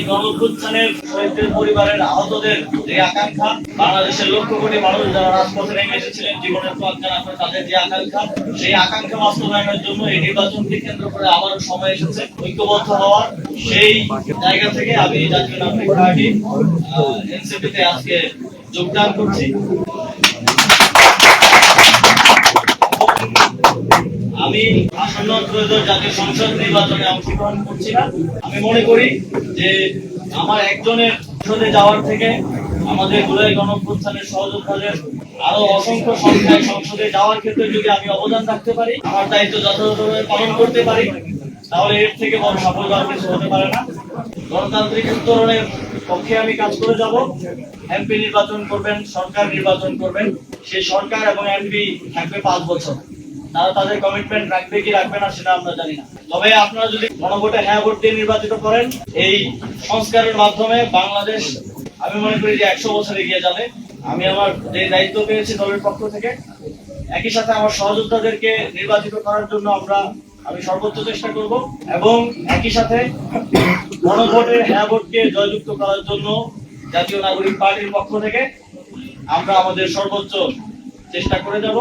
গণঅভ্যুত্থানের শহীদদের পরিবারের আহতদের যে আকাঙ্ক্ষা, বাংলাদেশের লক্ষ কোটি মানুষ যারা রাজপথে নেমে এসেছিলেন জীবনের তোয়াক্কা না করে তাদের যে আকাঙ্ক্ষা, সেই আকাঙ্ক্ষা বাস্তবায়নের জন্য এই নির্বাচনকে কেন্দ্র করে আবারও সময় এসেছে ঐক্যবদ্ধ হওয়ার। সেই জায়গা থেকে আমি জাতীয় নাগরিক পার্টি এনসিপিতে আজকে যোগদান করছি। আমি আসন্ন ত্রয়োদশ জাতীয় সংসদ নির্বাচনে অংশগ্রহণ করছি না। আমি মনে করি যে আমার একজনের সংসদে যাওয়ার থেকে আমাদের জুলাই গণঅভ্যুত্থানের সহযোদ্ধাদের আরো অসংখ্য সংখ্যায় সংসদে যাওয়ার ক্ষেত্রে যদি আমি অবদান রাখতে পারি, আমার দায়িত্ব যথাযথভাবে পালন করতে পারি, তাহলে এর থেকে বড় সাফল্য আর কিছু হতে পারে না। গণতান্ত্রিক উত্তরণের পক্ষে আমি কাজ করে যাব। এমপি নির্বাচন করবেন, সরকার নির্বাচন করবেন, সেই সরকার এবং এমপি থাকবে 5 বছর। তারা তাদের কমিটমেন্ট রাখবে কি রাখবে না সেটা আমরা জানি না। তবে আপনারা যদি গণভোটে হ্যাঁ ভোট দিয়ে নির্বাচিত করেন, এই সংস্কারের মাধ্যমে বাংলাদেশ আমি মনে করি যে 100 বছর এগিয়ে যাবে। আমি আমার যে দায়িত্ব পেয়েছি দলের পক্ষ থেকে, একই সাথে আমার সহযোদ্ধাদেরকে নির্বাচিত করার জন্য আমি সর্বোচ্চ চেষ্টা করব এবং একই সাথে গণভোটে হ্যাঁ ভোটকে জয়যুক্ত করার জন্য জাতীয় নাগরিক পার্টির পক্ষ থেকে আমরা আমাদের সর্বোচ্চ চেষ্টা করে যাব।